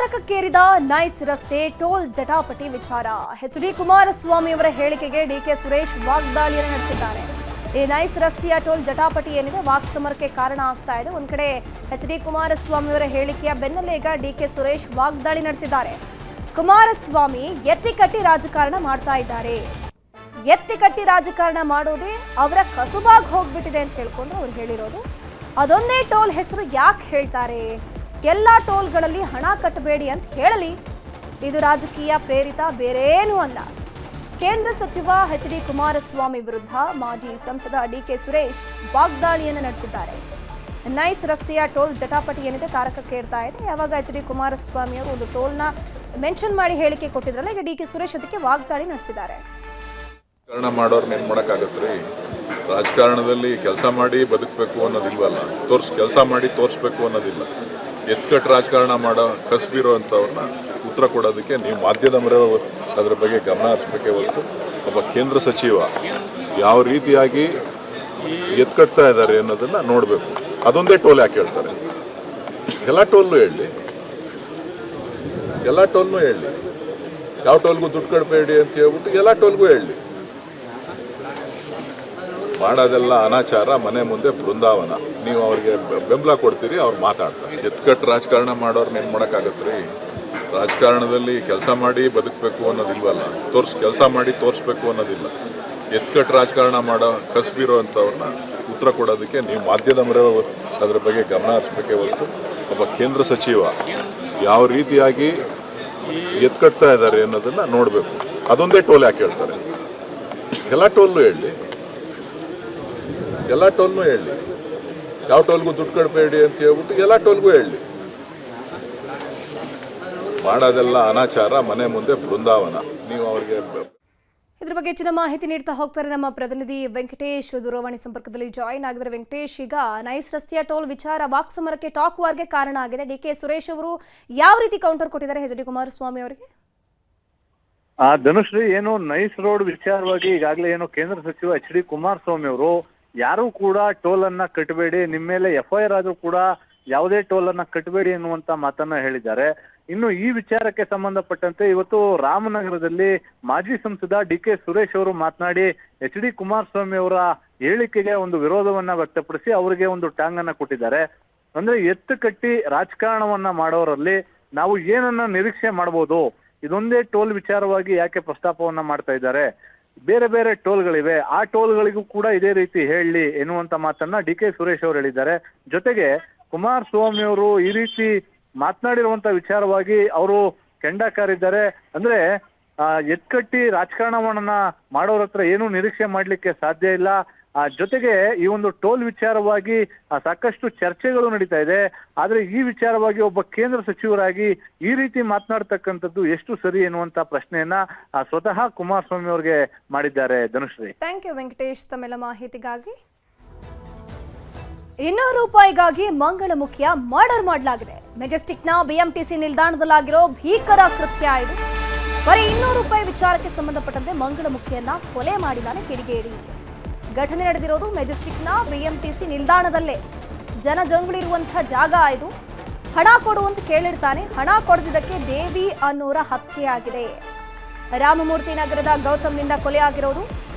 ತಾರಕಕ್ಕೇರಿದ nice ರಸ್ತೆ toll ಜಟಾಪಟಿ ವಿಚಾರ. H D. Kumaraswamy ಅವರ ಹೇಳಿಕೆಗೆ ಡಿ.ಕೆ. ಸುರೇಶ್ ವಾಗ್ದಾಳಿಯನ್ನು ನಡೆಸಿದ್ದಾರೆ. ಈ ನೈಸ್ ರಸ್ತೆಯ ಟೋಲ್ ಜಟಾಪಟಿ ಏನಿದೆ ವಾಕ್ಸಮರಕ್ಕೆ ಕಾರಣ ಆಗ್ತಾ ಇದೆ. ಒಂದ್ ಕಡೆ ಎಚ್.ಡಿ. ಕುಮಾರಸ್ವಾಮಿ ಅವರ ಹೇಳಿಕೆಯ ಬೆನ್ನಲ್ಲೇ ಈಗ ಡಿ.ಕೆ. ಸುರೇಶ್ ವಾಗ್ದಾಳಿ ನಡೆಸಿದ್ದಾರೆ. ಕುಮಾರಸ್ವಾಮಿ ಎತ್ತಿಕಟ್ಟಿ ರಾಜಕಾರಣ ಮಾಡ್ತಾ ಇದ್ದಾರೆ. ಎತ್ತಿಕಟ್ಟಿ ರಾಜಕಾರಣ ಮಾಡೋದೇ ಅವರ ಕಸುಬಾಗಿ ಹೋಗ್ಬಿಟ್ಟಿದೆ ಅಂತ ಹೇಳ್ಕೊಂಡು ಅವ್ರು ಹೇಳಿರೋದು. ಅದೊಂದೇ ಟೋಲ್ ಹೆಸರು ಯಾಕೆ ಹೇಳ್ತಾರೆ? ಎಲ್ಲ ಟೋಲ್ಗಳಲ್ಲಿ ಹಣ ಕಟ್ಟಬೇಡಿ ಅಂತ ಹೇಳಲಿ, ಇದು ರಾಜಕೀಯ ಪ್ರೇರಿತ, ಬೇರೇನೂ ಅಲ್ಲ. ಕೇಂದ್ರ ಸಚಿವ ಎಚ್.ಡಿ. ಕುಮಾರಸ್ವಾಮಿ ವಿರುದ್ಧ ಮಾಜಿ ಸಂಸದ ಡಿ.ಕೆ. ಸುರೇಶ್ ವಾಗ್ದಾಳಿಯನ್ನು ನಡೆಸಿದ್ದಾರೆ. ನೈಸ್ ರಸ್ತೆಯ ಟೋಲ್ ಜಟಾಪಟಿ ಏನಿದೆ ತಾರಕಕ್ಕೇರ್ತಾ ಇದೆ. ಯಾವಾಗ ಎಚ್.ಡಿ. ಕುಮಾರಸ್ವಾಮಿ ಅವರು ಒಂದು ಟೋಲ್ನ ಮೆನ್ಷನ್ ಮಾಡಿ ಹೇಳಿಕೆ ಕೊಟ್ಟಿದ್ರಲ್ಲ, ಈಗ ಡಿ.ಕೆ. ಸುರೇಶ್ ಅದಕ್ಕೆ ವಾಗ್ದಾಳಿ ನಡೆಸಿದ್ದಾರೆ. ರಾಜಕಾರಣ ಮಾಡೋರ್ನ ಏನು ಮಾಡೋಕ್ಕಾಗತ್ರಿ? ರಾಜಕಾರಣದಲ್ಲಿ ಕೆಲಸ ಮಾಡಿ ಬದುಕಬೇಕು ಅನ್ನೋದಿಲ್ವಲ್ಲ, ಕೆಲಸ ಮಾಡಿ ತೋರಿಸ್ಬೇಕು ಅನ್ನೋದಿಲ್ಲ. ಎತ್ಕಟ್ಟು ರಾಜಕಾರಣ ಮಾಡೋ ಕಸಬಿರೋ ಅಂಥವ್ರನ್ನ ಉತ್ತರ ಕೊಡೋದಕ್ಕೆ ನೀವು ಮಾಧ್ಯಮದ ಮೇಲೆ ಅದರ ಬಗ್ಗೆ ಗಮನ ಹರಿಸಬೇಕೇ ಹೊರತು ಒಬ್ಬ ಕೇಂದ್ರ ಸಚಿವ ಯಾವ ರೀತಿಯಾಗಿ ಎತ್ಕಟ್ತಾ ಇದ್ದಾರೆ ಅನ್ನೋದನ್ನು ನೋಡಬೇಕು. ಅದೊಂದೇ ಟೋಲ್ ಯಾಕೆ ಹೇಳ್ತಾರೆ? ಎಲ್ಲ ಟೋಲ್ನು ಹೇಳಿ, ಎಲ್ಲ ಟೋಲ್ನು ಹೇಳಿ, ಯಾವ ಟೋಲ್ಗೂ ದುಡ್ಡು ಕಟ್ಟಬೇಡಿ ಅಂತ ಹೇಳ್ಬಿಟ್ಟು ಎಲ್ಲ ಟೋಲ್ಗೂ ಹೇಳಿ. ಮಾಡೋದೆಲ್ಲ ಅನಾಚಾರ, ಮನೆ ಮುಂದೆ ಬೃಂದಾವನ. ನೀವು ಅವ್ರಿಗೆ ಬೆಂಬಲ ಕೊಡ್ತೀರಿ, ಅವ್ರು ಮಾತಾಡ್ತಾರೆ. ಎತ್ಕಟ್ಟು ರಾಜಕಾರಣ ಮಾಡೋರ್ನ ಏನು ಮಾಡೋಕ್ಕಾಗತ್ರಿ? ರಾಜಕಾರಣದಲ್ಲಿ ಕೆಲಸ ಮಾಡಿ ಬದುಕಬೇಕು ಅನ್ನೋದಿಲ್ವಲ್ಲ, ಕೆಲಸ ಮಾಡಿ ತೋರಿಸ್ಬೇಕು ಅನ್ನೋದಿಲ್ಲ. ಎತ್ಕಟ್ಟು ರಾಜಕಾರಣ ಮಾಡೋ ಕಸಬಿರೋ ಅಂಥವ್ರನ್ನ ಉತ್ತರ ಕೊಡೋದಕ್ಕೆ ನೀವು ಮಾಧ್ಯಮದ ಮೇಲೆ ಅದರ ಬಗ್ಗೆ ಗಮನ ಹರಿಸಬೇಕೇ ಹೊರತು ಒಬ್ಬ ಕೇಂದ್ರ ಸಚಿವ ಯಾವ ರೀತಿಯಾಗಿ ಎತ್ಕಟ್ತಾ ಇದ್ದಾರೆ ಅನ್ನೋದನ್ನು ನೋಡಬೇಕು. ಅದೊಂದೇ ಟೋಲ್ ಯಾಕೆ ಹೇಳ್ತಾರೆ? ಎಲ್ಲ ಟೋಲ್ನು ಹೇಳಿ, ಎಲ್ಲ ಟೋಲ್ನು ಹೇಳಿ, ಯಾವ ಟೋಲ್ಗೂ ದುಡ್ಡು ಕಟ್ಟಬೇಡಿ ಅಂತ ಹೇಳ್ಬಿಟ್ಟು ಎಲ್ಲ ಟೋಲ್ಗೂ ಹೇಳಿ. ಮಾಡೋದೆಲ್ಲ ಅನಾಚಾರ, ಮನೆ ಮುಂದೆ ಬೃಂದಾವನ. ನೀವು ಅವ್ರಿಗೆ ಇದ್ರ ಬಗ್ಗೆ ಹೆಚ್ಚಿನ ಮಾಹಿತಿ ನೀಡ್ತಾ ಹೋಗ್ತಾರೆ ನಮ್ಮ ಪ್ರತಿನಿಧಿ ವೆಂಕಟೇಶ್. ದೂರವಾಣಿ ಸಂಪರ್ಕದಲ್ಲಿ ಜಾಯಿನ್ ಆಗಿದ್ದಾರೆ. ವೆಂಕಟೇಶ್, ಈಗ ನೈಸ್ ರಸ್ತೆಯ ಟೋಲ್ ವಿಚಾರ ವಾಕ್ಸಮರಕ್ಕೆ ಟಾಕ್ ವಾರ್ಗೆ ಕಾರಣ ಆಗಿದೆ. ಡಿ.ಕೆ. ಸುರೇಶ್ ಅವರು ಯಾವ ರೀತಿ ಕೌಂಟರ್ ಕೊಟ್ಟಿದ್ದಾರೆ ಎಚ್.ಡಿ. ಕುಮಾರಸ್ವಾಮಿ ಅವರಿಗೆ? ಧನುಶ್ರೀ, ಏನು ನೈಸ್ ರೋಡ್ ವಿಚಾರವಾಗಿ ಈಗಾಗಲೇ ಏನು ಕೇಂದ್ರ ಸಚಿವ ಎಚ್.ಡಿ. ಕುಮಾರಸ್ವಾಮಿ ಅವರು ಯಾರು ಕೂಡ ಟೋಲ್ ಅನ್ನ ಕಟ್ಟಬೇಡಿ, ನಿಮ್ಮ ಮೇಲೆ ಎಫ್ಐಆರ್ ಆದ್ರೂ ಕೂಡ ಯಾವುದೇ ಟೋಲ್ ಅನ್ನ ಕಟ್ಟಬೇಡಿ ಎನ್ನುವಂತ ಮಾತನ್ನ ಹೇಳಿದ್ದಾರೆ. ಇನ್ನು ಈ ವಿಚಾರಕ್ಕೆ ಸಂಬಂಧಪಟ್ಟಂತೆ ಇವತ್ತು ರಾಮನಗರದಲ್ಲಿ ಮಾಜಿ ಸಂಸದ ಡಿ.ಕೆ. ಸುರೇಶ್ ಅವರು ಮಾತನಾಡಿ ಎಚ್.ಡಿ. ಕುಮಾರಸ್ವಾಮಿ ಅವರ ಹೇಳಿಕೆಗೆ ಒಂದು ವಿರೋಧವನ್ನ ವ್ಯಕ್ತಪಡಿಸಿ ಅವರಿಗೆ ಒಂದು ಟಾಂಗ್ ಅನ್ನ ಕೊಟ್ಟಿದ್ದಾರೆ. ಅಂದ್ರೆ ಎತ್ತು ಕಟ್ಟಿ ರಾಜಕಾರಣವನ್ನ ಮಾಡೋರಲ್ಲಿ ನಾವು ಏನನ್ನ ನಿರೀಕ್ಷೆ ಮಾಡಬಹುದು? ಇದೊಂದೇ ಟೋಲ್ ವಿಚಾರವಾಗಿ ಯಾಕೆ ಪ್ರಸ್ತಾಪವನ್ನ ಮಾಡ್ತಾ ಇದ್ದಾರೆ? ಬೇರೆ ಬೇರೆ ಟೋಲ್ಗಳಿವೆ, ಆ ಟೋಲ್ಗಳಿಗೂ ಕೂಡ ಇದೇ ರೀತಿ ಹೇಳಿ ಎನ್ನುವಂತ ಮಾತನ್ನ ಡಿ.ಕೆ. ಸುರೇಶ್ ಅವರು ಹೇಳಿದ್ದಾರೆ. ಜೊತೆಗೆ ಕುಮಾರಸ್ವಾಮಿ ಅವರು ಈ ರೀತಿ ಮಾತನಾಡಿರುವಂತ ವಿಚಾರವಾಗಿ ಅವರು ಕೆಂಡ ಕಾರಿದ್ದಾರೆ. ಅಂದ್ರೆ ಎತ್ಕಟ್ಟಿ ರಾಜಕಾರಣವನ್ನ ಮಾಡೋರ ಹತ್ರ ಏನು ನಿರೀಕ್ಷೆ ಮಾಡ್ಲಿಕ್ಕೆ ಸಾಧ್ಯ ಇಲ್ಲ. ಜೊತೆಗೆ ಈ ಒಂದು ಟೋಲ್ ವಿಚಾರವಾಗಿ ಸಾಕಷ್ಟು ಚರ್ಚೆಗಳು ನಡೀತಾ ಇದೆ. ಆದ್ರೆ ಈ ವಿಚಾರವಾಗಿ ಒಬ್ಬ ಕೇಂದ್ರ ಸಚಿವರಾಗಿ ಈ ರೀತಿ ಮಾತನಾಡ್ತಕ್ಕಂಥದ್ದು ಎಷ್ಟು ಸರಿ ಎನ್ನುವಂತ ಪ್ರಶ್ನೆಯನ್ನ ಸ್ವತಃ ಕುಮಾರಸ್ವಾಮಿ ಅವರಿಗೆ ಮಾಡಿದ್ದಾರೆ. ಧನುಶ್ರೀ, ಥ್ಯಾಂಕ್ ಯು ವೆಂಕಟೇಶ್ ತಮ್ಮೆಲ್ಲ ಮಾಹಿತಿಗಾಗಿ. 200 ರೂಪಾಯಿಗಾಗಿ ಮಂಗಳಮುಖಿಯ ಮರ್ಡರ್ ಮಾಡಲಾಗಿದೆ. ಮೆಜೆಸ್ಟಿಕ್ನ ಬಿಎಂಟಿಸಿ ನಿಲ್ದಾಣದಲ್ಲಾಗಿರೋ ಭೀಕರ ಕೃತ್ಯ ಇದು. ಬರೀ 200 ರೂಪಾಯಿ ವಿಚಾರಕ್ಕೆ ಸಂಬಂಧಪಟ್ಟಂತೆ ಮಂಗಳಮುಖಿಯನ್ನ ಕೊಲೆ ಮಾಡಿದ್ದಾನೆ ಕಿಡಿಗೇಡಿ. ಘಟನೆ ನಡೆದಿರೋದು ಮೆಜೆಸ್ಟಿಕ್ನ ಬಿಎಂಟಿಸಿ ನಿಲ್ದಾಣದಲ್ಲೇ. ಜನಜಂಗುಳಿರುವಂತಹ ಜಾಗ ಇದು. ಹಣ ಕೊಡುವಂತ ಕೇಳಿರ್ತಾನೆ. ಹಣ ಕೊಡದಿದ್ದಕ್ಕೆ ದೇವಿ ಅನ್ನೋರ ಹತ್ಯೆಯಾಗಿದೆ. ರಾಮಮೂರ್ತಿ ನಗರದ ಗೌತಮ್ನಿಂದ ಕೊಲೆ ಆಗಿರೋದು.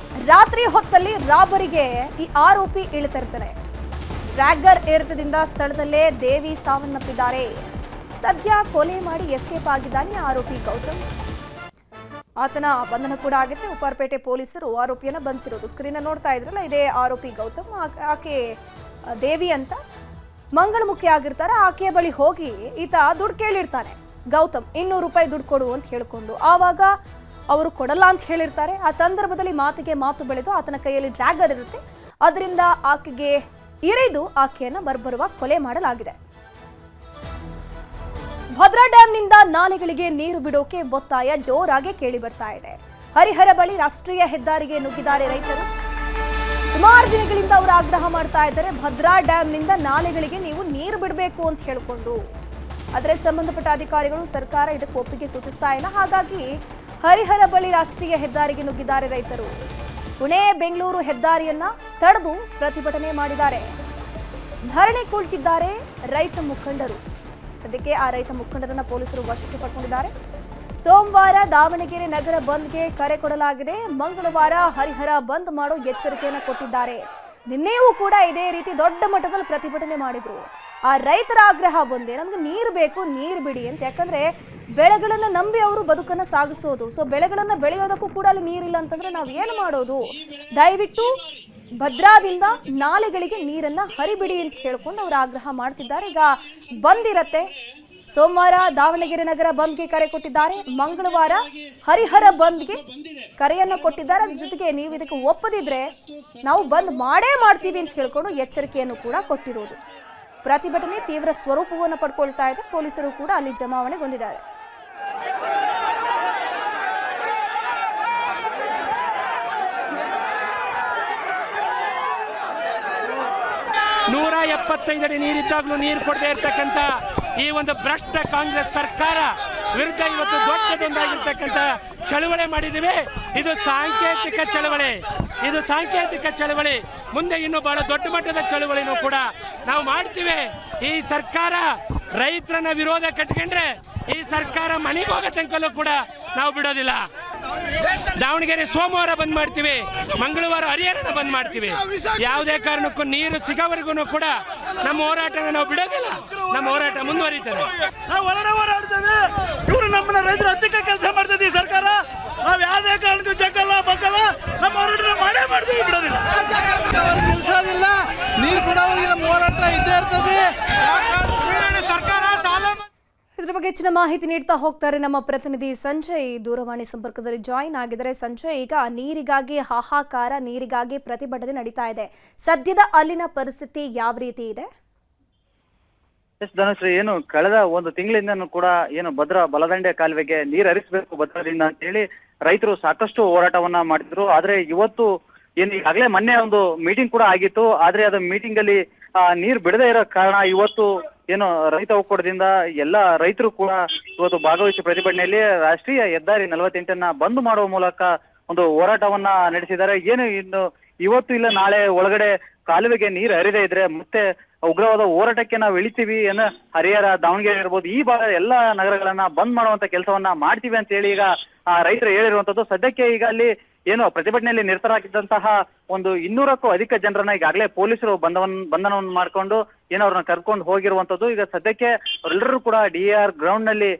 ರಾತ್ರಿ ಹೊತ್ತಲ್ಲಿ ರಾಬರಿಗೆ ಈ ಆರೋಪಿ ಇಳಿತಿರ್ತಾರೆ. ಡ್ರ್ಯಾಗರ್ ಏರಿತದಿಂದ ಸ್ಥಳದಲ್ಲೇ ದೇವಿ ಸಾವನ್ನಪ್ಪಿದ್ದಾರೆ. ಸದ್ಯ ಕೊಲೆ ಮಾಡಿ ಎಸ್ಕೇಪ್ ಆಗಿದ್ದಾನೆ ಆರೋಪಿ ಗೌತಮ್. ಆತನ ಬಂಧನ ಕೂಡ ಆಗಿದೆ. ಉಪ್ಪಾರಪೇಟೆ ಪೊಲೀಸರು ಆರೋಪಿಯನ್ನ ಬಂಧಿಸಿರೋದು. ಸ್ಕ್ರೀನ್ ನೋಡ್ತಾ ಇದ್ರಲ್ಲ, ಇದೇ ಆರೋಪಿ ಗೌತಮ್. ಆಕೆ ದೇವಿ ಅಂತ ಮಂಗಳಮುಖಿ ಆಗಿರ್ತಾರೆ. ಆಕೆಯ ಬಳಿ ಹೋಗಿ ಈತ ದುಡ್ಡು ಕೇಳಿರ್ತಾನೆ ಗೌತಮ್, 200 ರೂಪಾಯಿ ದುಡ್ಡು ಕೊಡು ಅಂತ ಹೇಳ್ಕೊಂಡು. ಆವಾಗ ಅವರು ಕೊಡಲ್ಲ ಅಂತ ಹೇಳಿರ್ತಾರೆ. ಆ ಸಂದರ್ಭದಲ್ಲಿ ಮಾತಿಗೆ ಮಾತು ಬೆಳೆದು ಆತನ ಕೈಯಲ್ಲಿ ಡ್ರ್ಯಾಗರ್ ಇರುತ್ತೆ. ಅದರಿಂದ ಆಕೆಗೆ ಇರಿದು ಆಕೆಯನ್ನ ಬರ್ಬರುವ ಕೊಲೆ ಮಾಡಲಾಗಿದೆ. ಭದ್ರಾ ಡ್ಯಾಂನಿಂದ ನಾಲೆಗಳಿಗೆ ನೀರು ಬಿಡೋಕೆ ಒತ್ತಾಯ ಜೋರಾಗಿ ಕೇಳಿ ಬರ್ತಾ ಇದೆ. ಹರಿಹರ ಬಳಿ ರಾಷ್ಟ್ರೀಯ ಹೆದ್ದಾರಿಗೆ ನುಗ್ಗಿದ್ದಾರೆ ರೈತರು. ಸುಮಾರು ದಿನಗಳಿಂದ ಅವರು ಆಗ್ರಹ ಮಾಡ್ತಾ ಇದ್ದಾರೆ, ಭದ್ರಾ ಡ್ಯಾಂನಿಂದ ನಾಲೆಗಳಿಗೆ ನೀವು ನೀರು ಬಿಡಬೇಕು ಅಂತ ಹೇಳಿಕೊಂಡು. ಆದರೆ ಸಂಬಂಧಪಟ್ಟ ಅಧಿಕಾರಿಗಳು, ಸರ್ಕಾರ ಇದಕ್ಕೆ ಒಪ್ಪಿಗೆ ಸೂಚಿಸ್ತಾ ಇಲ್ಲ. ಹಾಗಾಗಿ ಹರಿಹರ ಬಳಿ ರಾಷ್ಟ್ರೀಯ ಹೆದ್ದಾರಿಗೆ ನುಗ್ಗಿದ್ದಾರೆ ರೈತರು. ಪುಣೆ ಬೆಂಗಳೂರು ಹೆದ್ದಾರಿಯನ್ನ ತಡೆದು ಪ್ರತಿಭಟನೆ ಮಾಡಿದ್ದಾರೆ. ಧರಣಿ ಕುಳಿತಿದ್ದಾರೆ ರೈತ ಮುಖಂಡರು. ಸದ್ಯಕ್ಕೆ ಆ ರೈತ ಮುಖಂಡರನ್ನ ಪೊಲೀಸರು ವಶಕ್ಕೆ ಪಡ್ಕೊಂಡಿದ್ದಾರೆ. ಸೋಮವಾರ ದಾವಣಗೆರೆ ನಗರ ಬಂದ್ಗೆ ಕರೆ ಕೊಡಲಾಗಿದೆ. ಮಂಗಳವಾರ ಹರಿಹರ ಬಂದ್ ಮಾಡೋ ಎಚ್ಚರಿಕೆಯನ್ನು ಕೊಟ್ಟಿದ್ದಾರೆ. ನಿನ್ನೆಯೂ ಕೂಡ ಇದೇ ರೀತಿ ದೊಡ್ಡ ಮಟ್ಟದಲ್ಲಿ ಪ್ರತಿಭಟನೆ ಮಾಡಿದ್ರು. ಆ ರೈತರ ಆಗ್ರಹ ಒಂದೇ, ನಮ್ಗೆ ನೀರು ಬೇಕು, ನೀರು ಬಿಡಿ ಅಂತ. ಯಾಕಂದ್ರೆ ಬೆಳೆಗಳನ್ನ ನಂಬಿ ಅವರು ಬದುಕನ್ನ ಸಾಗಿಸೋದು. ಸೊ ಬೆಳೆಗಳನ್ನ ಬೆಳೆಯೋದಕ್ಕೂ ಕೂಡ ಅಲ್ಲಿ ನೀರಿಲ್ಲ ಅಂತಂದ್ರೆ ನಾವ್ ಏನು ಮಾಡೋದು? ದಯವಿಟ್ಟು ಭದ್ರಾದಿಂದ ನಾಲೆಗಳಿಗೆ ನೀರನ್ನ ಹರಿಬಿಡಿ ಅಂತ ಹೇಳ್ಕೊಂಡು ಅವರು ಆಗ್ರಹ ಮಾಡ್ತಿದ್ದಾರೆ. ಈಗ ಬಂದಿರತ್ತೆ. ಸೋಮವಾರ ದಾವಣಗೆರೆ ನಗರ ಬಂದ್ಗೆ ಕರೆ ಕೊಟ್ಟಿದ್ದಾರೆ. ಮಂಗಳವಾರ ಹರಿಹರ ಬಂದ್ಗೆ ಕರೆಯನ್ನು ಕೊಟ್ಟಿದ್ದಾರೆ. ಅದ್ರ ಜೊತೆಗೆ ನೀವು ಇದಕ್ಕೆ ಒಪ್ಪದಿದ್ರೆ ನಾವು ಬಂದ್ ಮಾಡೇ ಮಾಡ್ತೀವಿ ಅಂತ ಹೇಳ್ಕೊಂಡು ಎಚ್ಚರಿಕೆಯನ್ನು ಕೂಡ ಕೊಟ್ಟಿರೋದು. ಪ್ರತಿಭಟನೆ ತೀವ್ರ ಸ್ವರೂಪವನ್ನು ಪಡ್ಕೊಳ್ತಾ ಇದೆ. ಪೊಲೀಸರು ಕೂಡ ಅಲ್ಲಿ ಜಮಾವಣೆಗೊಂಡಿದ್ದಾರೆ. ನೂರ 75 ಅಡಿ ನೀರಿದ್ದಾಗಲೂ ನೀರು ಕೊಡದೇ ಇರ್ತಕ್ಕಂಥ ಈ ಒಂದು ಭ್ರಷ್ಟ ಕಾಂಗ್ರೆಸ್ ಸರ್ಕಾರ ವಿರುದ್ಧ ಇವತ್ತು ದೊಡ್ಡದೊಂದಾಗಿರ್ತಕ್ಕಂಥ ಚಳವಳಿ ಮಾಡಿದ್ದೀವಿ. ಇದು ಸಾಂಕೇತಿಕ ಚಳವಳಿ. ಮುಂದೆ ಇನ್ನೂ ಬಹಳ ದೊಡ್ಡ ಮಟ್ಟದ ಚಳವಳಿನೂ ಕೂಡ ನಾವು ಮಾಡ್ತೀವಿ. ಈ ಸರ್ಕಾರ ರೈತರನ್ನ ವಿರೋಧ ಕಟ್ಕೊಂಡ್ರೆ ಈ ಸರ್ಕಾರ ಮನೆಗೆ ಹೋಗೋ ತನಕಲ್ಲೂ ಕೂಡ ನಾವು ಬಿಡೋದಿಲ್ಲ. ದಾವಣಗೆರೆ ಸೋಮವಾರ ಬಂದ್ ಮಾಡ್ತೀವಿ, ಮಂಗಳವಾರ ಹರಿಹರನ ಬಂದ್ ಮಾಡ್ತೀವಿ. ಯಾವುದೇ ಕಾರಣಕ್ಕೂ ನೀರು ಸಿಗೋವರೆಗೂ ಕೂಡ ನಮ್ಮ ಹೋರಾಟನ ನಾವು ಬಿಡೋದಿಲ್ಲ. ನಮ್ಮ ಹೋರಾಟ ಮುಂದುವರಿತದೆ. ನಾವು ಹೊರಗಡೆ ಹೋರಾಡ್ತೇವೆ. ಇವರು ನಮ್ಮನ್ನ ರೈತರ ಹತ್ತಿಕ್ಕ ಕೆಲಸ ಮಾಡ್ತದೆ ಈ ಸರ್ಕಾರ. ನಾವು ಯಾವುದೇ ಕಾರಣಕ್ಕೂ ಜಗ್ಗಲ್ಲ ಬಗ್ಗಲ್ಲ, ನಮ್ಮ ಹೋರಾಟ ಮಾಡೇ ಮಾಡ್ತೀವಿ, ಬಿಡೋದಿಲ್ಲ. ನಿಲ್ಸೋದಿಲ್ಲ. ನೀರು ಕೊಡೋವರೆಗೆ ನಮ್ಮ ಹೋರಾಟ ಇದ್ದೇ ಇರ್ತದೆ. ಸರ್ಕಾರ ಸಾಲ ಇದ್ರ ಬಗ್ಗೆ ಹೆಚ್ಚಿನ ಮಾಹಿತಿ ನೀಡ್ತಾ ಹೋಗ್ತಾರೆ ನಮ್ಮ ಪ್ರತಿನಿಧಿ ಸಂಜಯ್ ದೂರವಾಣಿ ಸಂಪರ್ಕದಲ್ಲಿ ಜಾಯಿನ್ ಆಗಿದ್ದಾರೆ. ಸಂಜಯ್, ಈಗ ನೀರಿಗಾಗಿ ಹಾಹಾಕಾರ, ನೀರಿಗಾಗಿ ಪ್ರತಿಭಟನೆ ನಡೀತಾ ಇದೆ. ಸದ್ಯದ ಅಲ್ಲಿನ ಪರಿಸ್ಥಿತಿ ಯಾವ ರೀತಿ ಇದೆ? ಧನುಶ್ರೀ, ಏನು ಕಳೆದ ಒಂದು ತಿಂಗಳಿಂದನೂ ಕೂಡ ಏನು ಭದ್ರಾ ಬಲದಂಡೆ ಕಾಲುವೆಗೆ ನೀರು ಹರಿಸಬೇಕು ಭದ್ರದಿಂದ ಅಂತ ಹೇಳಿ ರೈತರು ಸಾಕಷ್ಟು ಹೋರಾಟವನ್ನ ಮಾಡಿದ್ರು. ಆದ್ರೆ ಇವತ್ತು ಏನು ಈಗಾಗಲೇ ಮೊನ್ನೆ ಒಂದು ಮೀಟಿಂಗ್ ಕೂಡ ಆಗಿತ್ತು. ಆದ್ರೆ ಅದು ಮೀಟಿಂಗ್ ಅಲ್ಲಿ ನೀರು ಬಿಡದೇ ಇರೋ ಕಾರಣ ಇವತ್ತು ಏನು ರೈತ ಒಕ್ಕೂಟದಿಂದ ಎಲ್ಲ ರೈತರು ಕೂಡ ಇವತ್ತು ಭಾಗವಹಿಸಿ ಪ್ರತಿಭಟನೆಯಲ್ಲಿ ರಾಷ್ಟ್ರೀಯ ಹೆದ್ದಾರಿ 48 ಬಂದ್ ಮಾಡುವ ಮೂಲಕ ಒಂದು ಹೋರಾಟವನ್ನ ನಡೆಸಿದ್ದಾರೆ. ಏನು ಇನ್ನು ಇವತ್ತು ಇಲ್ಲ ನಾಳೆ ಒಳಗಡೆ ಕಾಲುವೆಗೆ ನೀರು ಹರಿದೇ ಇದ್ರೆ ಮತ್ತೆ ಉಗ್ರವಾದ ಹೋರಾಟಕ್ಕೆ ನಾವು ಇಳಿತೀವಿ. ಏನು ಹರಿಹರ, ದಾವಣಗೆರೆ ಇರ್ಬೋದು, ಈ ಭಾಗದ ಎಲ್ಲಾ ನಗರಗಳನ್ನ ಬಂದ್ ಮಾಡುವಂತ ಕೆಲಸವನ್ನ ಮಾಡ್ತೀವಿ ಅಂತ ಹೇಳಿ ಈಗ ರೈತರು ಹೇಳಿರುವಂತದ್ದು. ಸದ್ಯಕ್ಕೆ ಈಗ ಅಲ್ಲಿ ಏನು ಪ್ರತಿಭಟನೆಯಲ್ಲಿ ನಿರತರಾಗಿದ್ದಂತಹ ಒಂದು 200ಕ್ಕೂ ಅಧಿಕ ಜನರನ್ನ ಈಗಾಗಲೇ ಪೊಲೀಸರು ಬಂಧನವನ್ನು ಮಾಡ್ಕೊಂಡು ಏನೋ ಅವ್ರನ್ನ ಕರ್ಕೊಂಡು ಹೋಗಿರುವಂತದ್ದು. ಈಗ ಸದ್ಯಕ್ಕೆ ಅವರೆಲ್ಲರೂ ಕೂಡ DAR ಗ್ರೌಂಡ್ ನಲ್ಲಿ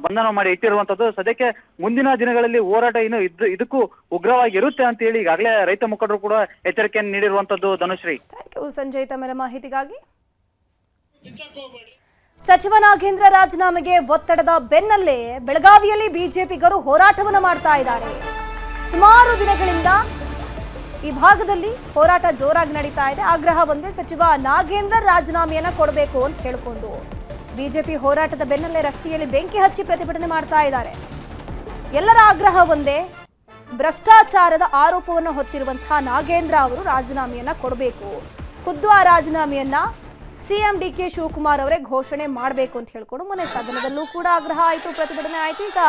ಬಂಧನ ಮಾಡಿ ಇಟ್ಟಿರುವಂತದ್ದು. ಸದ್ಯಕ್ಕೆ ಮುಂದಿನ ದಿನಗಳಲ್ಲಿ ಹೋರಾಟ ಇನ್ನು ಇದಕ್ಕೂ ಉಗ್ರವಾಗಿರುತ್ತೆ ಅಂತ ಹೇಳಿ ಈಗಾಗಲೇ ರೈತ ಮುಖಂಡರು ಕೂಡ ಎಚ್ಚರಿಕೆಯನ್ನು ನೀಡಿರುವಂತದ್ದು. ಧನುಶ್ರೀ, ಥ್ಯಾಂಕ್ ಯು ಸಂಜಯ್ ತಮ್ಮ ಮಾಹಿತಿಗಾಗಿ. ಸಚಿವ ನಾಗೇಂದ್ರ ರಾಜೀನಾಮೆಗೆ ಒತ್ತಡದ ಬೆನ್ನಲ್ಲೇ ಬೆಳಗಾವಿಯಲ್ಲಿ ಬಿಜೆಪಿಗರು ಹೋರಾಟವನ್ನು ಮಾಡ್ತಾ ಇದ್ದಾರೆ. ಸುಮಾರು ದಿನಗಳಿಂದ ಈ ಭಾಗದಲ್ಲಿ ಹೋರಾಟ ಜೋರಾಗಿ ನಡೀತಾ ಇದೆ. ಆಗ್ರಹ ಒಂದೇ, ಸಚಿವ ನಾಗೇಂದ್ರ ರಾಜೀನಾಮೆಯನ್ನ ಕೊಡಬೇಕು ಅಂತ ಹೇಳಿಕೊಂಡು ಬಿಜೆಪಿ ಹೋರಾಟದ ಬೆನ್ನಲ್ಲೇ ರಸ್ತೆಯಲ್ಲಿ ಬೆಂಕಿ ಹಚ್ಚಿ ಪ್ರತಿಭಟನೆ ಮಾಡ್ತಾ ಇದ್ದಾರೆ. ಎಲ್ಲರ ಆಗ್ರಹ ಒಂದೇ, ಭ್ರಷ್ಟಾಚಾರದ ಆರೋಪವನ್ನು ಹೊತ್ತಿರುವಂತಹ ನಾಗೇಂದ್ರ ಅವರು ರಾಜೀನಾಮೆಯನ್ನ ಕೊಡಬೇಕು. ಖುದ್ದು ಆ ರಾಜೀನಾಮೆಯನ್ನ ಸಿಎಂ DK ಶಿವಕುಮಾರ್ ಅವರೇ ಘೋಷಣೆ ಮಾಡಬೇಕು ಅಂತ ಹೇಳ್ಕೊಂಡು ಮೊನ್ನೆ ಸದನದಲ್ಲೂ ಕೂಡ ಆಗ್ರಹ ಆಯಿತು, ಪ್ರತಿಭಟನೆ ಆಯಿತು. ಈಗ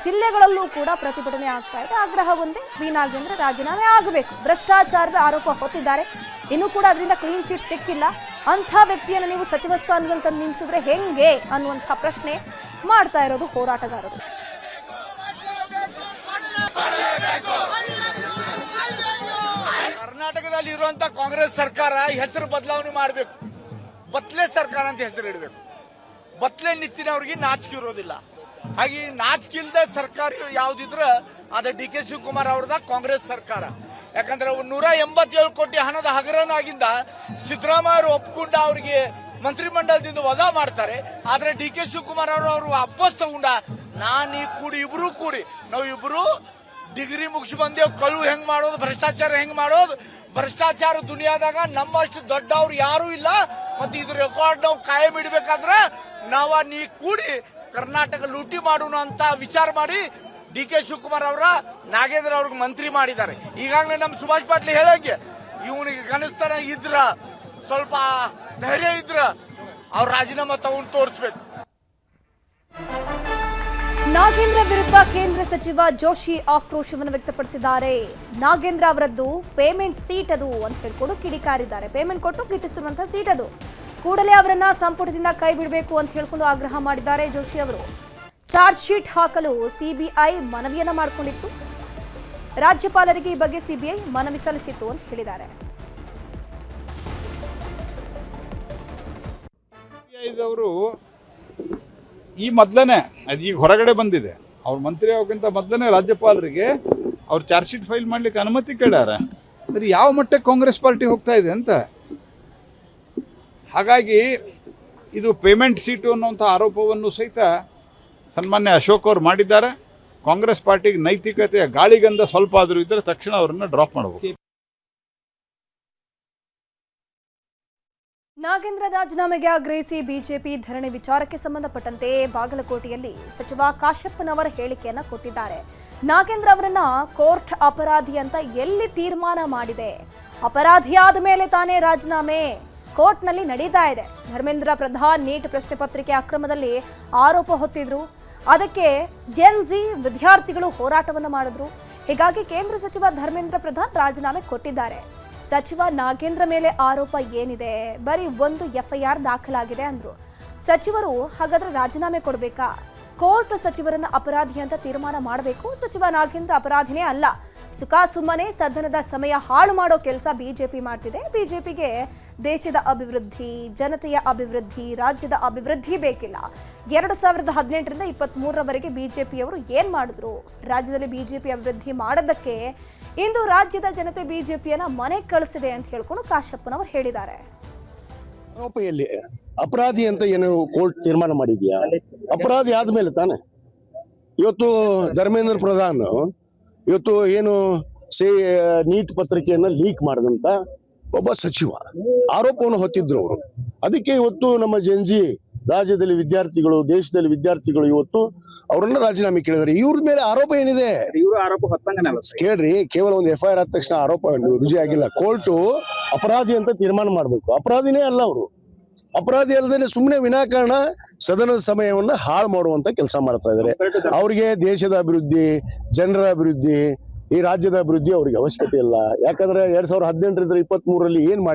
ಜಿಲ್ಲೆಗಳಲ್ಲೂ ಕೂಡ ಪ್ರತಿಭಟನೆ ಆಗ್ತಾ ಇದೆ. ಆಗ್ರಹ ಒಂದೇ, ಬಿ ನಾಗೇಂದ್ರ ರಾಜೀನಾಮೆ ಆಗಬೇಕು. ಭ್ರಷ್ಟಾಚಾರದ ಆರೋಪ ಹೊತ್ತಿದ್ದಾರೆ, ಇನ್ನೂ ಕೂಡ ಅದರಿಂದ ಕ್ಲೀನ್ ಚಿಟ್ ಸಿಕ್ಕಿಲ್ಲ. ಅಂಥ ವ್ಯಕ್ತಿಯನ್ನು ನೀವು ಸಚಿವ ಸ್ಥಾನದಲ್ಲಿ ತಂದು ನಿಲ್ಲಿಸಿದ್ರೆ ಹೆಂಗೆ ಅನ್ನುವಂಥ ಪ್ರಶ್ನೆ ಮಾಡ್ತಾ ಇರೋದು ಹೋರಾಟಗಾರರು. ಕರ್ನಾಟಕದಲ್ಲಿ ಇರುವಂತ ಕಾಂಗ್ರೆಸ್ ಸರ್ಕಾರ ಹೆಸರು ಬದಲಾವಣೆ ಮಾಡಬೇಕು. ಬತ್ಲೆ ಸರ್ಕಾರ ಅಂತ ಹೆಸರು ಇಡಬೇಕು. ಬತ್ಲೆ ನಿತ್ತಿನವ್ರಿಗೆ ನಾಚಿಕೆ ಇರೋದಿಲ್ಲ. ಹಾಗೆ ನಾಚಿಕಿಲ್ದ ಸರ್ಕಾರ ಯಾವ್ದಿದ್ರ ಅದ DK ಶಿವಕುಮಾರ್ ಅವ್ರದ ಕಾಂಗ್ರೆಸ್ ಸರ್ಕಾರ. ಯಾಕಂದ್ರೆ 187 ಕೋಟಿ ಹಣದ ಹಗರಣಾಗಿಂದ ಸಿದ್ದರಾಮಯ್ಯ ಅವರು ಒಪ್ಕೊಂಡ ಅವ್ರಿಗೆ ಮಂತ್ರಿಮಂಡಲದಿಂದ ವಜಾ ಮಾಡ್ತಾರೆ. ಆದ್ರೆ DK ಶಿವಕುಮಾರ್ ಅವರು ವಾಪಸ್ ತಗೊಂಡ ನಾನು ಇಬ್ರು ಕೂಡಿ ನಾವು ಇಬ್ರು ಡಿಗ್ರಿ ಮುಗಿಸಿ ಬಂದೇವ್. ಕಳ್ಳು ಹೆಂಗ್ ಮಾಡೋದು, ಭ್ರಷ್ಟಾಚಾರ ಹೆಂಗ್ ಮಾಡೋದು, ಭ್ರಷ್ಟಾಚಾರ ದುನಿಯಾದಾಗ ನಮ್ಮಷ್ಟು ದೊಡ್ಡವ್ರು ಯಾರು ಇಲ್ಲ. ಮತ್ತೆ ಇದ್ರ ರೆಕಾರ್ಡ್ ನಾವು ಕಾಯಂ ಇಡಬೇಕಾದ್ರೆ ನೀ ಕೂಡಿ ಕರ್ನಾಟಕ ಲೂಟಿ ಮಾಡೋಣ ಅಂತ ವಿಚಾರ ಮಾಡಿ DK ಶಿವಕುಮಾರ್ ಅವರ ನಾಗೇಂದ್ರ ಅವ್ರಿಗೆ ಮಂತ್ರಿ ಮಾಡಿದ್ದಾರೆ. ಈಗಾಗಲೇ ನಮ್ಮ ಸುಭಾಷ್ ಪಾಟೀಲ್ ಹೇಳಂಗೆ ಇವನಿಗೆ ಕನಸ್ತನ ಇದ್ರ ಸ್ವಲ್ಪ ಧೈರ್ಯ ಇದ್ರ ಅವ್ರ ರಾಜೀನಾಮೆ ತಗೊಂಡು ತೋರಿಸ್ಬೇಕು. ನಾಗೇಂದ್ರ ವಿರುದ್ಧ ಕೇಂದ್ರ ಸಚಿವ ಜೋಶಿ ಆಕ್ರೋಶವನ್ನು ವ್ಯಕ್ತಪಡಿಸಿದ್ದಾರೆ. ನಾಗೇಂದ್ರ ಅವರದ್ದು ಪೇಮೆಂಟ್ ಸೀಟ್ ಅದು ಅಂತ ಹೇಳ್ಕೊಂಡು ಕಿಡಿಕಾರಿದ್ದಾರೆ. ಪೇಮೆಂಟ್ ಕೊಟ್ಟು ಗಿಟ್ಟಿಸಿರುವಂತಹ ಸೀಟ್ ಅದು. ಕೂಡಲೇ ಅವರನ್ನ ಸಂಪುಟದಿಂದ ಕೈ ಬಿಡಬೇಕು ಅಂತ ಹೇಳ್ಕೊಂಡು ಆಗ್ರಹ ಮಾಡಿದ್ದಾರೆ ಜೋಶಿ ಅವರು. ಚಾರ್ಜ್ ಶೀಟ್ ಹಾಕಲು ಸಿಬಿಐ ಮನವಿಯನ್ನ ಮಾಡಿಕೊಂಡಿತ್ತು. ರಾಜ್ಯಪಾಲರಿಗೆ ಈ ಬಗ್ಗೆ ಸಿಬಿಐ ಮನವಿ ಸಲ್ಲಿಸಿತ್ತು ಅಂತ ಹೇಳಿದ್ದಾರೆ. ಸಿಬಿಐದವರು ಈ ಮೊದಲನೇ ಅದು ಈಗ ಹೊರಗಡೆ ಬಂದಿದೆ, ಅವ್ರ ಮಂತ್ರಿ ಆಗೋಕ್ಕಿಂತ ಮೊದಲನೇ ರಾಜ್ಯಪಾಲರಿಗೆ ಅವ್ರು ಚಾರ್ಜ್ ಶೀಟ್ ಫೈಲ್ ಮಾಡಲಿಕ್ಕೆ ಅನುಮತಿ ಕೇಳ್ಯಾರ. ಅಂದರೆ ಯಾವ ಮಟ್ಟಕ್ಕೆ ಕಾಂಗ್ರೆಸ್ ಪಾರ್ಟಿ ಹೋಗ್ತಾ ಇದೆ ಅಂತ. ಹಾಗಾಗಿ ಇದು ಪೇಮೆಂಟ್ ಸೀಟು ಅನ್ನುವಂಥ ಆರೋಪವನ್ನು ಸಹಿತ ಸನ್ಮಾನ್ಯ ಅಶೋಕ್ ಅವರು ಮಾಡಿದ್ದಾರೆ. ಕಾಂಗ್ರೆಸ್ ಪಾರ್ಟಿಗೆ ನೈತಿಕತೆಯ ಗಾಳಿಗಂಧ ಸ್ವಲ್ಪ ಆದರೂ ಇದ್ದರೆ ತಕ್ಷಣ ಅವರನ್ನು ಡ್ರಾಪ್ ಮಾಡಬೇಕು. ನಾಗೇಂದ್ರ ರಾಜೀನಾಮೆಗೆ ಆಗ್ರಹಿಸಿ ಬಿಜೆಪಿ ಧರಣಿ ವಿಚಾರಕ್ಕೆ ಸಂಬಂಧಪಟ್ಟಂತೆ ಬಾಗಲಕೋಟೆಯಲ್ಲಿ ಸಚಿವ ಕಾಶಪ್ಪನವರ ಹೇಳಿಕೆಯನ್ನ ಕೊಟ್ಟಿದ್ದಾರೆ. ನಾಗೇಂದ್ರ ಅವರನ್ನ ಕೋರ್ಟ್ ಅಪರಾಧಿ ಅಂತ ಎಲ್ಲಿ ತೀರ್ಮಾನ ಮಾಡಿದೆ? ಅಪರಾಧಿಯಾದ ಮೇಲೆ ತಾನೇ ರಾಜೀನಾಮೆ ಕೋರ್ಟ್ನಲ್ಲಿ ನಡೀತಾ ಇದೆ. ಧರ್ಮೇಂದ್ರ ಪ್ರಧಾನ್ ನೀಟ್ ಪ್ರಶ್ನೆ ಪತ್ರಿಕೆ ಅಕ್ರಮದಲ್ಲಿ ಆರೋಪ ಹೊತ್ತಿದ್ರು. ಅದಕ್ಕೆ ಜೆನ್ಜಿ ವಿದ್ಯಾರ್ಥಿಗಳು ಹೋರಾಟವನ್ನು ಮಾಡಿದ್ರು. ಹೀಗಾಗಿ ಕೇಂದ್ರ ಸಚಿವ ಧರ್ಮೇಂದ್ರ ಪ್ರಧಾನ್ ರಾಜೀನಾಮೆ ಕೊಟ್ಟಿದ್ದಾರೆ. ಸಚಿವ ನಾಗೇಂದ್ರ ಮೇಲೆ ಆರೋಪ ಏನಿದೆ? ಬರೀ ಒಂದು ಎಫ್ಐಆರ್ ದಾಖಲಾಗಿದೆ ಅಂದ್ರು. ಸಚಿವರು ಹಾಗಾದ್ರೆ ರಾಜೀನಾಮೆ ಕೊಡಬೇಕಾ? ಕೋರ್ಟ್ ಸಚಿವರನ್ನ ಅಪರಾಧಿ ಅಂತ ತೀರ್ಮಾನ ಮಾಡಬೇಕು. ಸಚಿವ ನಾಗೇಂದ್ರ ಅಪರಾಧಿನೇ ಅಲ್ಲ. ಸುಮ್ಮನೆ ಸದನದ ಸಮಯ ಹಾಳು ಮಾಡೋ ಕೆಲಸ ಬಿಜೆಪಿ ಮಾಡ್ತಿದೆ. ಬಿಜೆಪಿಗೆ ದೇಶದ ಅಭಿವೃದ್ಧಿ, ಜನತೆಯ ಅಭಿವೃದ್ಧಿ, ರಾಜ್ಯದ ಅಭಿವೃದ್ಧಿ ಬೇಕಿಲ್ಲ. 2018ರಿಂದ 23ರವರೆಗೆ ಬಿಜೆಪಿಯವರು ಏನ್ ಮಾಡಿದ್ರು? ರಾಜ್ಯದಲ್ಲಿ ಬಿಜೆಪಿ ಅಭಿವೃದ್ಧಿ ಮಾಡೋದಕ್ಕೆ ಇಂದು ರಾಜ್ಯದ ಜನತೆ ಬಿಜೆಪಿಯನ್ನ ಮನೆ ಕಳಿಸಿದೆ ಅಂತ ಹೇಳ್ಕೊಂಡು ಕಾಶಪ್ಪನವರು ಹೇಳಿದ್ದಾರೆ. ಆರೋಪಿಯಲ್ಲಿ ಅಪರಾಧಿ ಅಂತ ಏನು ಕೋರ್ಟ್ ತೀರ್ಮಾನ ಮಾಡಿದ್ಯಾ? ಅಪರಾಧಿ ಆದ್ಮೇಲೆ ತಾನೆ. ಇವತ್ತು ಧರ್ಮೇಂದ್ರ ಪ್ರಧಾನ್ ಇವತ್ತು ಏನು ನೀಟ್ ಪತ್ರಿಕೆಯನ್ನ ಲೀಕ್ ಮಾಡಿದಂತ ಒಬ್ಬ ಸಚಿವ ಆರೋಪವನ್ನು ಹೊತ್ತಿದ್ರು ಅವರು. ಅದಕ್ಕೆ ಇವತ್ತು ನಮ್ಮ ಜೆನ್ಜಿ ರಾಜ್ಯದಲ್ಲಿ ವಿದ್ಯಾರ್ಥಿಗಳು, ದೇಶದಲ್ಲಿ ವಿದ್ಯಾರ್ಥಿಗಳು ಇವತ್ತು ಅವರನ್ನ ರಾಜೀನಾಮೆ ಕೇಳಿದ್ದಾರೆ. ಇವ್ರ ಮೇಲೆ ಆರೋಪ ಏನಿದೆ? ಕೇಳ್ರಿ, ಕೇವಲ ಒಂದು ಎಫ್ಐಆರ್ ಆದ ತಕ್ಷಣ ಆರೋಪ ರುಜು ಆಗಿಲ್ಲ. ಕೋರ್ಟು ಅಪರಾಧಿ ಅಂತ ತೀರ್ಮಾನ ಮಾಡಬೇಕು. ಅಪರಾಧಿನೇ ಅಲ್ಲ ಅವರು. ಅಪರಾಧಿ ಅಲ್ಲದೇ ಸುಮ್ಮನೆ ವಿನಾಕಾರಣ ಸದನದ ಸಮಯವನ್ನ ಹಾಳು ಮಾಡುವಂತ ಕೆಲಸ ಮಾಡ್ತಾ ಇದ್ದಾರೆ. ಅವ್ರಿಗೆ ದೇಶದ ಅಭಿವೃದ್ಧಿ, ಜನರ ಅಭಿವೃದ್ಧಿ, ಈ ರಾಜ್ಯದ ಅಭಿವೃದ್ಧಿ ಅವ್ರಿಗೆ ಅವಶ್ಯಕತೆ ಇಲ್ಲ. ಯಾಕಂದ್ರೆ 2018ರಿಂದ 23ರಲ್ಲಿ ಏನ್ ಮಾಡಿ